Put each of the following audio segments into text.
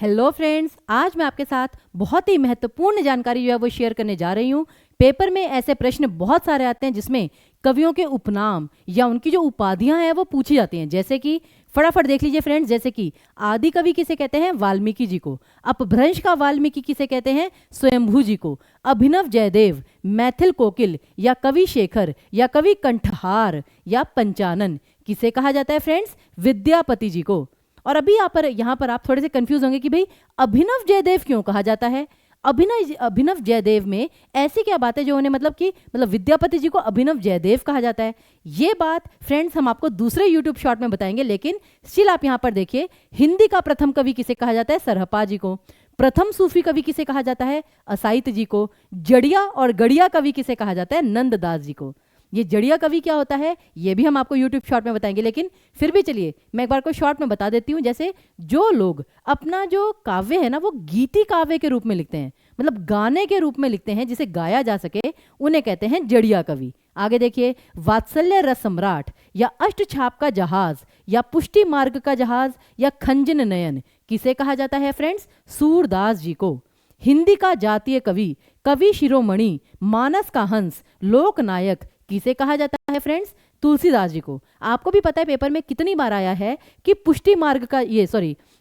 Hello friends, आज मैं आपके साथ बहुत ही महत्वपूर्ण जानकारी जो है वो शेयर करने जा रही हूँ। पेपर में ऐसे प्रश्न बहुत सारे आते हैं जिसमें कवियों के उपनाम या उनकी जो उपाधियां हैं वो पूछी जाती हैं। जैसे कि फटाफट देख लीजिए फ्रेंड्स, जैसे कि आदि कवि किसे कहते हैं? वाल्मीकि जी को। अपभ्रंश का वाल्मीकि किसे कहते हैं? स्वयंभू जी को। अभिनव जयदेव, मैथिल कोकिल या कवि शेखर या कवि कंठहार या पंचानन किसे कहा जाता है फ्रेंड्स? विद्यापति जी को। और अभी यहाँ पर आप थोड़े से कंफ्यूज होंगे कि भाई अभिनव जयदेव क्यों कहा जाता है? अभिनव जयदेव में ऐसी क्या बात है जो उन्हें मतलब विद्यापति जी को अभिनव जयदेव कहा जाता है? ये बात फ्रेंड्स हम आपको दूसरे यूट्यूब शॉर्ट में बताएंगे, लेकिन स्टिल आप यहाँ पर देखिए, हिंदी का प्रथम कवि किसे कहा जाता है? सरहपा जी को। प्रथम सूफी कवि किसे कहा जाता है? असाइत जी को। जड़िया और गड़िया कवि किसे कहा जाता है? नंददास जी को। ये जड़िया कवि क्या होता है ये भी हम आपको यूट्यूब शॉर्ट में बताएंगे, लेकिन फिर भी चलिए मैं एक बार को शॉर्ट में बता देती हूँ। जैसे जो लोग अपना जो काव्य है ना वो गीति काव्य के रूप में लिखते हैं, मतलब गाने के रूप में लिखते हैं जिसे गाया जा सके, उन्हें कहते हैं जड़िया कवि। आगे देखिए, वात्सल्य रस सम्राट या अष्टछाप का जहाज या पुष्टि मार्ग का जहाज या खंजन नयन किसे कहा जाता है फ्रेंड्स? सूरदास जी को। हिंदी का जातीय कवि, कवि शिरोमणि, मानस का हंस, लोकनायक किसे कहा जाता है फ्रेंड्स? तुलसीदास जी को। आपको भी पता है पेपर में कितनी बार आया है कि पुष्टि मार्ग का ये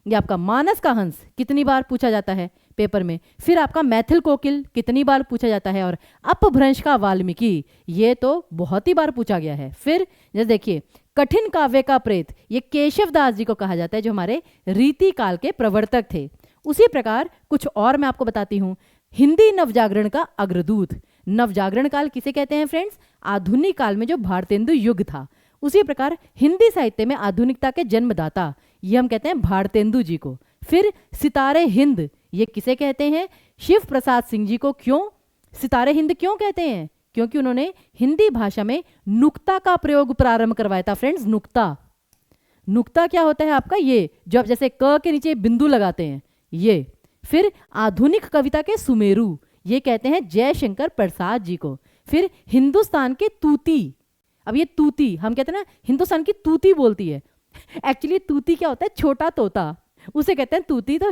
आपका मानस का हंस कितनी बार पूछा जाता है पेपर में। फिर आपका मैथिल कोकिल कितनी बार पूछा जाता है, और अपभ्रंश का वाल्मीकि ये तो बहुत ही बार पूछा गया है। फिर जैसे देखिए, कठिन काव्य का प्रेत ये केशवदास जी को कहा जाता है जो हमारे रीति काल के प्रवर्तक थे। उसी प्रकार कुछ और मैं आपको बताती हूँ। हिंदी नवजागरण का अग्रदूत, नवजागरण काल किसे कहते हैं फ्रेंड्स? आधुनिक काल में जो भारतेंदु युग था। उसी प्रकार हिंदी साहित्य में आधुनिकता के जन्मदाता ये हम कहते हैं भारतेंदु जी को। फिर सितारे हिंद ये किसे कहते हैं? शिव प्रसाद सिंह जी को। क्यों सितारे हिंद क्यों कहते हैं? क्योंकि उन्होंने हिंदी भाषा में नुक्ता का प्रयोग प्रारंभ करवाया था फ्रेंड्स। नुक्ता, नुक्ता क्या होता है आपका? ये जो आप जैसे क के नीचे बिंदु लगाते हैं ये। फिर आधुनिक कविता के सुमेरु ये कहते हैं जयशंकर प्रसाद जी को। फिर हिंदुस्तान के तूती, अब ये तूती हम कहते हैं ना, हिंदुस्तान की तूती बोलती है। एक्चुअली तूती क्या होता है? छोटा तोता, उसे कहते हैं तूती। तो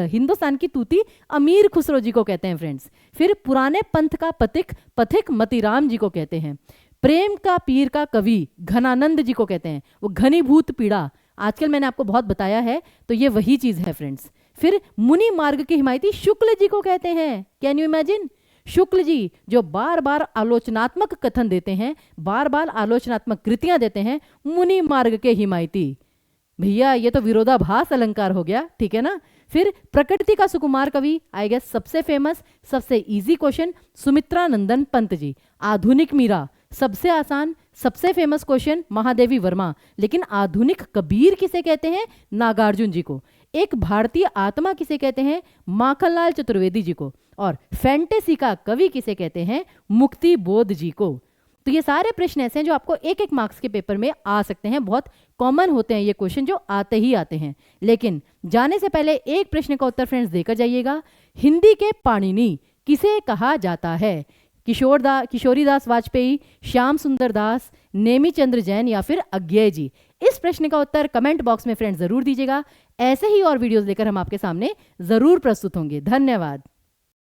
हिंदुस्तान की तूती अमीर खुसरो जी को कहते हैं फ्रेंड्स। फिर पुराने पंथ का पथिक मतीराम जी को कहते हैं। प्रेम का पीर का कवि घनानंद जी को कहते हैं, वो घनीभूत पीड़ा आजकल मैंने आपको बहुत बताया है, तो ये वही चीज है फ्रेंड्स। फिर मुनि मार्ग के हिमायती शुक्ल जी को कहते हैं। Can you imagine? Shukla ji जो बार बार आलोचनात्मक कथन देते हैं, बार बार आलोचनात्मक कृतियां देते हैं, मुनि मार्ग के हिमायती। भैया ये तो विरोधाभास अलंकार हो गया, ठीक है ना। फिर प्रकृति का सुकुमार कवि, आई गेस सबसे फेमस, सबसे इजी क्वेश्चन, सुमित्रा नंदन पंत जी। आधुनिक मीरा, सबसे आसान सबसे फेमस क्वेश्चन, महादेवी वर्मा। लेकिन आधुनिक कबीर किसे कहते हैं? नागार्जुन जी को। एक भारतीय आत्मा किसे कहते हैं? माखनलाल चतुर्वेदी जी को। और फैंटेसी का कवि किसे कहते हैं? मुक्ति बोध जी को। तो ये सारे प्रश्न ऐसे हैं जो आपको एक एक मार्क्स के पेपर में आ सकते हैं, बहुत कॉमन होते हैं ये क्वेश्चन, जो आते ही आते हैं। लेकिन जाने से पहले एक प्रश्न का उत्तर फ्रेंड्स देकर जाइएगा। हिंदी के पाणिनि किसे कहा जाता है? किशोरीदास वाजपेयी, श्याम सुंदर दास, नेमी चंद्र जैन या फिर अज्ञेय जी? इस प्रश्न का उत्तर कमेंट बॉक्स में फ्रेंड्स जरूर दीजिएगा। ऐसे ही और वीडियोस लेकर हम आपके सामने जरूर प्रस्तुत होंगे। धन्यवाद।